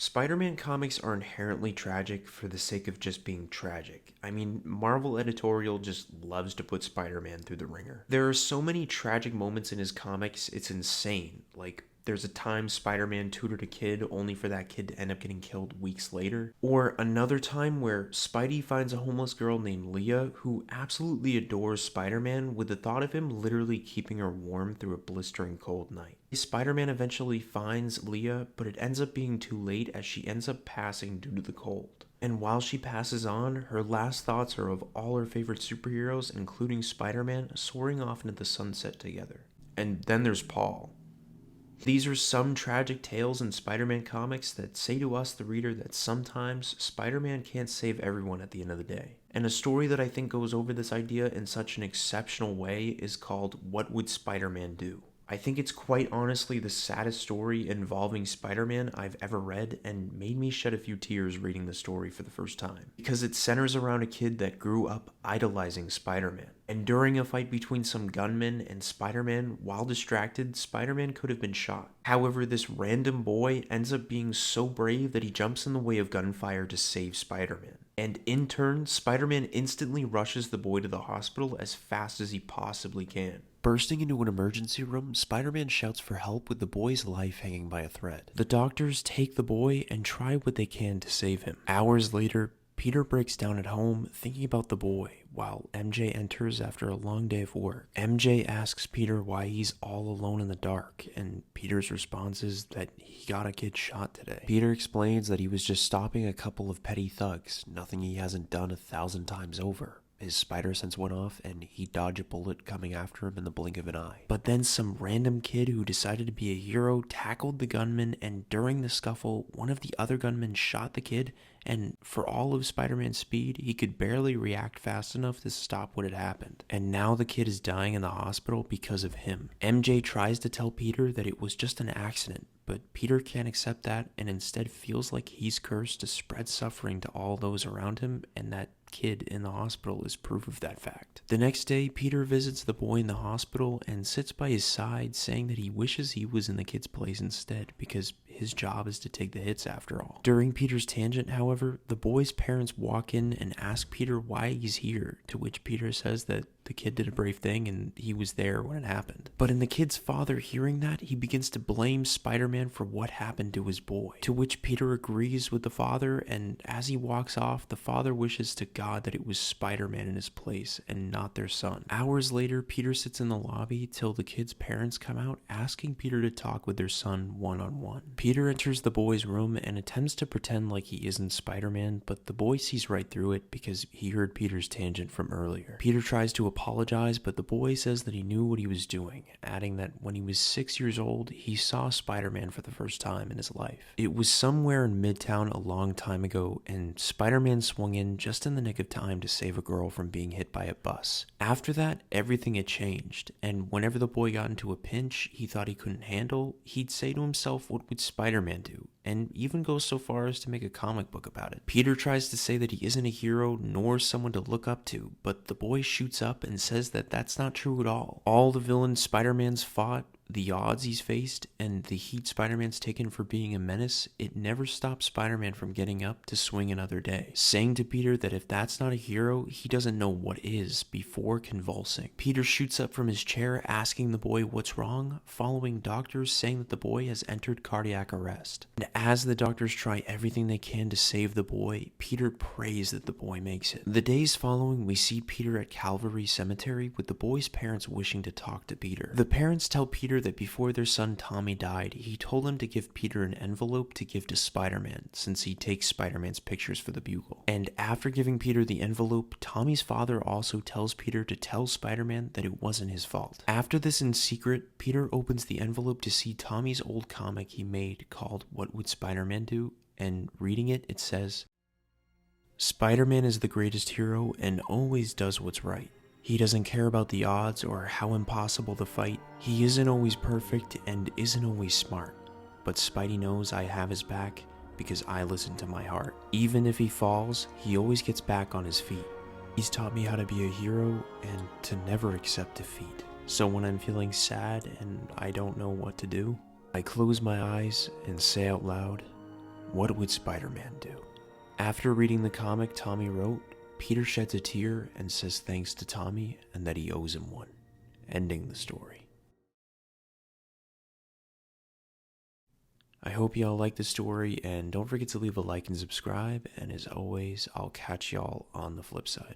Spider-Man comics are inherently tragic for the sake of just being tragic. I mean, Marvel editorial just loves to put Spider-Man through the ringer. There are so many tragic moments in his comics, it's insane. Like, there's a time Spider-Man tutored a kid only for that kid to end up getting killed weeks later. Or another time where Spidey finds a homeless girl named Leah who absolutely adores Spider-Man with the thought of him literally keeping her warm through a blistering cold night. Spider-Man eventually finds Leah, but it ends up being too late as she ends up passing due to the cold. And while she passes on, her last thoughts are of all her favorite superheroes, including Spider-Man, soaring off into the sunset together. And then there's Paul. These are some tragic tales in Spider-Man comics that say to us, the reader, that sometimes Spider-Man can't save everyone at the end of the day. And a story that I think goes over this idea in such an exceptional way is called What Would Spider-Man Do? I think it's quite honestly the saddest story involving Spider-Man I've ever read and made me shed a few tears reading the story for the first time. Because it centers around a kid that grew up idolizing Spider-Man. And during a fight between some gunmen and Spider-Man, while distracted, Spider-Man could have been shot. However, this random boy ends up being so brave that he jumps in the way of gunfire to save Spider-Man. And in turn, Spider-Man instantly rushes the boy to the hospital as fast as he possibly can. Bursting into an emergency room, Spider-Man shouts for help with the boy's life hanging by a thread. The doctors take the boy and try what they can to save him. Hours later, Peter breaks down at home thinking about the boy while MJ enters after a long day of work. MJ asks Peter why he's all alone in the dark, and Peter's response is that he got a kid shot today. Peter explains that he was just stopping a couple of petty thugs, nothing he hasn't done 1,000 times over. His spider sense went off and he dodged a bullet coming after him in the blink of an eye. But then some random kid who decided to be a hero tackled the gunman, and during the scuffle, one of the other gunmen shot the kid, and for all of Spider-Man's speed, he could barely react fast enough to stop what had happened. And now the kid is dying in the hospital because of him. MJ tries to tell Peter that it was just an accident, but Peter can't accept that and instead feels like he's cursed to spread suffering to all those around him, and that kid in the hospital is proof of that fact. The next day, Peter visits the boy in the hospital and sits by his side, saying that he wishes he was in the kid's place instead because his job is to take the hits after all. During Peter's tangent, however, the boy's parents walk in and ask Peter why he's here, to which Peter says that the kid did a brave thing and he was there when it happened. But in the kid's father hearing that, he begins to blame Spider-Man for what happened to his boy, to which Peter agrees with the father, and as he walks off, the father wishes to God that it was Spider-Man in his place and not their son. Hours later, Peter sits in the lobby till the kid's parents come out asking Peter to talk with their son one-on-one. Peter enters the boy's room and attempts to pretend like he isn't Spider-Man, but the boy sees right through it because he heard Peter's tangent from earlier. Peter tries to apologize, but the boy says that he knew what he was doing, adding that when he was 6 years old, he saw Spider-Man for the first time in his life. It was somewhere in Midtown a long time ago, and Spider-Man swung in just in the nick of time to save a girl from being hit by a bus. After that, everything had changed, and whenever the boy got into a pinch he thought he couldn't handle, he'd say to himself, what would Spider-Man do? And even goes so far as to make a comic book about it. Peter tries to say that he isn't a hero nor someone to look up to, but the boy shoots up and says that that's not true at all. All the villains Spider-Man's fought, the odds he's faced, and the heat Spider-Man's taken for being a menace, it never stopped Spider-Man from getting up to swing another day, saying to Peter that if that's not a hero, he doesn't know what is, before convulsing. Peter shoots up from his chair asking the boy what's wrong, following doctors saying that the boy has entered cardiac arrest. And as the doctors try everything they can to save the boy, Peter prays that the boy makes it. The days following, we see Peter at Calvary Cemetery with the boy's parents wishing to talk to Peter. The parents tell Peter that before their son Tommy died, he told him to give Peter an envelope to give to Spider-Man, since he takes Spider-Man's pictures for the Bugle. And after giving Peter the envelope, Tommy's father also tells Peter to tell Spider-Man that it wasn't his fault. After this in secret, Peter opens the envelope to see Tommy's old comic he made called What Would Spider-Man Do? And reading it, it says, Spider-Man is the greatest hero and always does what's right. He doesn't care about the odds or how impossible the fight. He isn't always perfect and isn't always smart. But Spidey knows I have his back because I listen to my heart. Even if he falls, he always gets back on his feet. He's taught me how to be a hero and to never accept defeat. So when I'm feeling sad and I don't know what to do, I close my eyes and say out loud, What would Spider-Man do? After reading the comic, Tommy wrote, Peter sheds a tear and says thanks to Tommy and that he owes him one, ending the story. I hope y'all like the story, and don't forget to leave a like and subscribe, and as always, I'll catch y'all on the flip side.